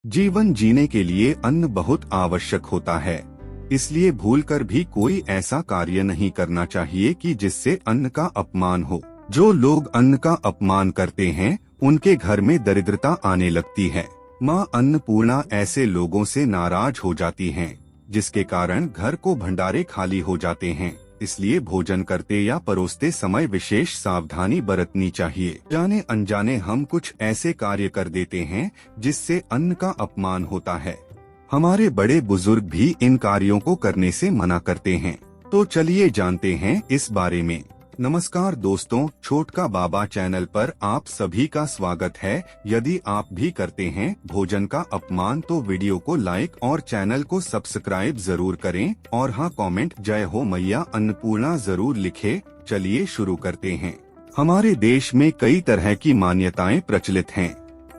जीवन जीने के लिए अन्न बहुत आवश्यक होता है, इसलिए भूलकर भी कोई ऐसा कार्य नहीं करना चाहिए कि जिससे अन्न का अपमान हो। जो लोग अन्न का अपमान करते हैं, उनके घर में दरिद्रता आने लगती है। माँ अन्नपूर्णा ऐसे लोगों से नाराज हो जाती हैं, जिसके कारण घर को भंडारे खाली हो जाते हैं। इसलिए भोजन करते या परोसते समय विशेष सावधानी बरतनी चाहिए। जाने अनजाने हम कुछ ऐसे कार्य कर देते हैं जिससे अन्न का अपमान होता है। हमारे बड़े बुजुर्ग भी इन कार्यों को करने से मना करते हैं। तो चलिए जानते हैं इस बारे में। नमस्कार दोस्तों, छोटका बाबा चैनल पर आप सभी का स्वागत है। यदि आप भी करते हैं भोजन का अपमान तो वीडियो को लाइक और चैनल को सब्सक्राइब जरूर करें और हाँ, कमेंट जय हो मैया अन्नपूर्णा जरूर लिखें। चलिए शुरू करते हैं। हमारे देश में कई तरह की मान्यताएं प्रचलित हैं।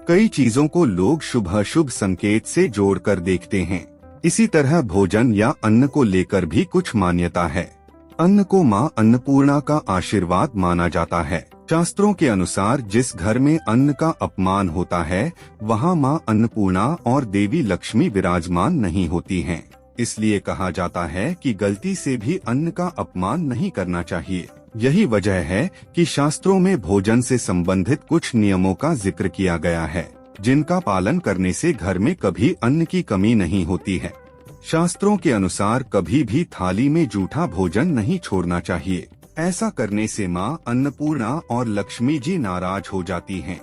कई चीजों को लोग शुभ अशुभ संकेत से जोड़कर देखते हैं। इसी तरह भोजन या अन्न को लेकर भी कुछ मान्यता है। अन्न को माँ अन्नपूर्णा का आशीर्वाद माना जाता है। शास्त्रों के अनुसार जिस घर में अन्न का अपमान होता है, वहाँ माँ अन्नपूर्णा और देवी लक्ष्मी विराजमान नहीं होती हैं। इसलिए कहा जाता है कि गलती से भी अन्न का अपमान नहीं करना चाहिए। यही वजह है कि शास्त्रों में भोजन से संबंधित कुछ नियमों का जिक्र किया गया है, जिनका पालन करने से घर में कभी अन्न की कमी नहीं होती है। शास्त्रों के अनुसार कभी भी थाली में जूठा भोजन नहीं छोड़ना चाहिए। ऐसा करने से माँ अन्नपूर्णा और लक्ष्मी जी नाराज हो जाती हैं।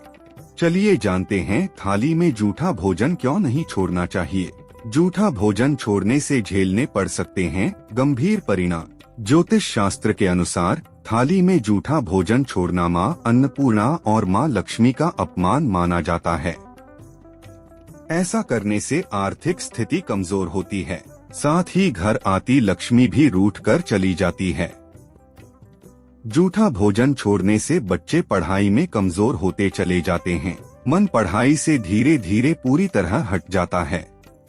चलिए जानते हैं थाली में जूठा भोजन क्यों नहीं छोड़ना चाहिए। जूठा भोजन छोड़ने से झेलने पड़ सकते हैं गंभीर परिणाम। ज्योतिष शास्त्र के अनुसार थाली में जूठा भोजन छोड़ना माँ अन्नपूर्णा और माँ लक्ष्मी का अपमान माना जाता है। ऐसा करने से आर्थिक स्थिति कमजोर होती है, साथ ही घर आती लक्ष्मी भी रूठकर चली जाती है। जूठा भोजन छोड़ने से बच्चे पढ़ाई में कमजोर होते चले जाते हैं। मन पढ़ाई से धीरे धीरे पूरी तरह हट जाता है।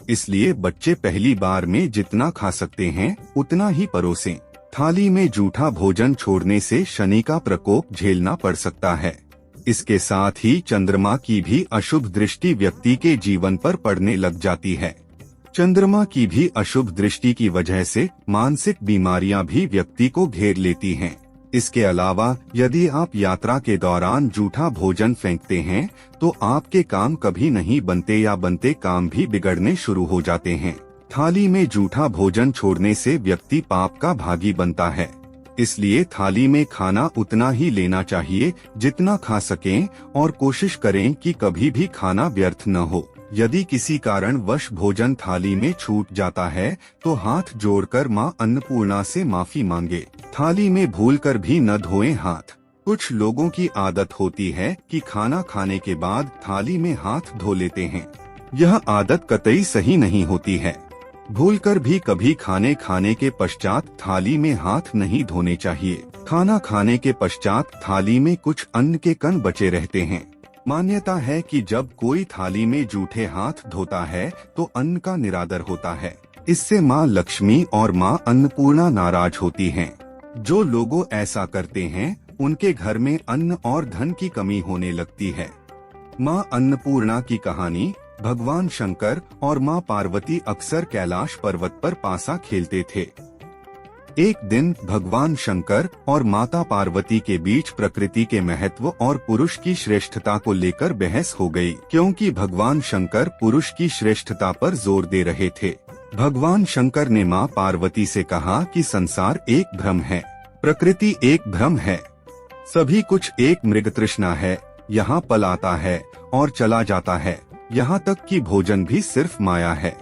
इसलिए बच्चे पहली बार में जितना खा सकते हैं उतना ही परोसें। थाली में जूठा भोजन छोड़ने से शनि का प्रकोप झेलना पड़ सकता है। इसके साथ ही चंद्रमा की भी अशुभ दृष्टि व्यक्ति के जीवन पर पड़ने लग जाती है। चंद्रमा की भी अशुभ दृष्टि की वजह से मानसिक बीमारियां भी व्यक्ति को घेर लेती हैं। इसके अलावा यदि आप यात्रा के दौरान जूठा भोजन फेंकते हैं तो आपके काम कभी नहीं बनते या बनते काम भी बिगड़ने शुरू हो जाते हैं। थाली में जूठा भोजन छोड़ने से व्यक्ति पाप का भागी बनता है। इसलिए थाली में खाना उतना ही लेना चाहिए जितना खा सकें और कोशिश करें कि कभी भी खाना व्यर्थ न हो। यदि किसी कारण वश भोजन थाली में छूट जाता है तो हाथ जोड़कर माँ अन्नपूर्णा से माफी मांगे। थाली में भूलकर भी न धोएं हाथ। कुछ लोगों की आदत होती है कि खाना खाने के बाद थाली में हाथ धो लेते हैं। यह आदत कतई सही नहीं होती है। भूलकर भी कभी खाने के पश्चात थाली में हाथ नहीं धोने चाहिए। खाना खाने के पश्चात थाली में कुछ अन्न के कण बचे रहते हैं। मान्यता है कि जब कोई थाली में जूठे हाथ धोता है तो अन्न का निरादर होता है। इससे माँ लक्ष्मी और माँ अन्नपूर्णा नाराज होती हैं। जो लोग ऐसा करते हैं उनके घर में अन्न और धन की कमी होने लगती है। माँ अन्नपूर्णा की कहानी। भगवान शंकर और माँ पार्वती अक्सर कैलाश पर्वत पर पासा खेलते थे। एक दिन भगवान शंकर और माता पार्वती के बीच प्रकृति के महत्व और पुरुष की श्रेष्ठता को लेकर बहस हो गई, क्योंकि भगवान शंकर पुरुष की श्रेष्ठता पर जोर दे रहे थे। भगवान शंकर ने माँ पार्वती से कहा कि संसार एक भ्रम है, प्रकृति एक भ्रम है, सभी कुछ एक मृग तृष्णा है, यहाँ पल आता है और चला जाता है, यहाँ तक कि भोजन भी सिर्फ माया है।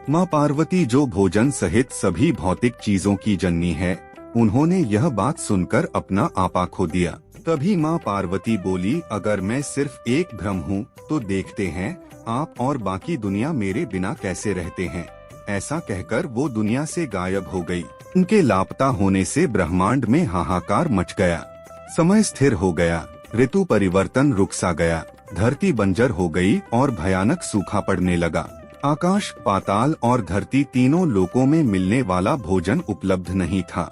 माँ पार्वती जो भोजन सहित सभी भौतिक चीजों की जननी है, उन्होंने यह बात सुनकर अपना आपा खो दिया। तभी माँ पार्वती बोली, अगर मैं सिर्फ एक भ्रम हूँ तो देखते हैं आप और बाकी दुनिया मेरे बिना कैसे रहते हैं। ऐसा कहकर वो दुनिया से गायब हो गई। उनके लापता होने से ब्रह्मांड में हाहाकार मच गया। समय स्थिर हो गया, ऋतु परिवर्तन रुक सा गया, धरती बंजर हो गई और भयानक सूखा पड़ने लगा। आकाश, पाताल और धरती तीनों लोकों में मिलने वाला भोजन उपलब्ध नहीं था।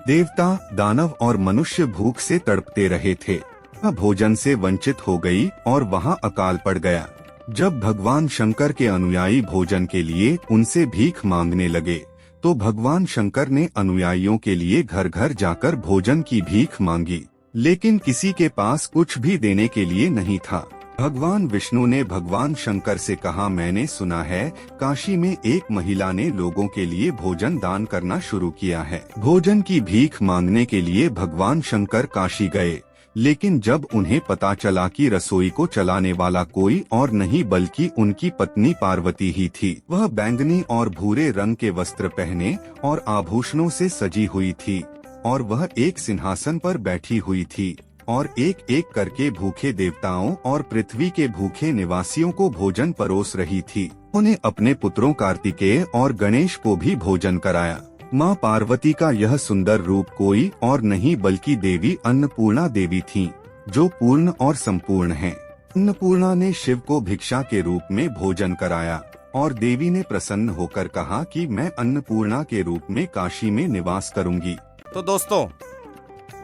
देवता, दानव और मनुष्य भूख से तड़पते रहे थे। भोजन से वंचित हो गई और वहाँ अकाल पड़ गया। जब भगवान शंकर के अनुयायी भोजन के लिए उनसे भीख मांगने लगे तो भगवान शंकर ने अनुयायियों के लिए घर घर जाकर भोजन की भीख मांगी, लेकिन किसी के पास कुछ भी देने के लिए नहीं था। भगवान विष्णु ने भगवान शंकर से कहा, मैंने सुना है काशी में एक महिला ने लोगों के लिए भोजन दान करना शुरू किया है। भोजन की भीख मांगने के लिए भगवान शंकर काशी गए, लेकिन जब उन्हें पता चला कि रसोई को चलाने वाला कोई और नहीं बल्कि उनकी पत्नी पार्वती ही थी। वह बैंगनी और भूरे रंग के वस्त्र पहने और आभूषणों से सजी हुई थी और वह एक सिंहासन पर बैठी हुई थी और एक एक करके भूखे देवताओं और पृथ्वी के भूखे निवासियों को भोजन परोस रही थी। उन्हें अपने पुत्रों कार्तिकेय और गणेश को भी भोजन कराया। माँ पार्वती का यह सुंदर रूप कोई और नहीं बल्कि देवी अन्नपूर्णा देवी थीं, जो पूर्ण और संपूर्ण हैं। अन्नपूर्णा ने शिव को भिक्षा के रूप में भोजन कराया और देवी ने प्रसन्न होकर कहा कि मैं अन्नपूर्णा के रूप में काशी में निवास करूंगी। तो दोस्तों,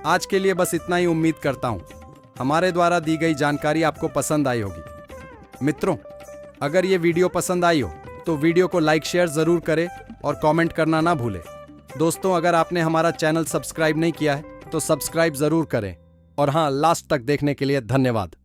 आज के लिए बस इतना ही। उम्मीद करता हूँ हमारे द्वारा दी गई जानकारी आपको पसंद आई होगी। मित्रों, अगर ये वीडियो पसंद आई हो तो वीडियो को लाइक शेयर जरूर करें और कमेंट करना ना भूलें। दोस्तों, अगर आपने हमारा चैनल सब्सक्राइब नहीं किया है तो सब्सक्राइब जरूर करें। और हाँ, लास्ट तक देखने के लिए धन्यवाद।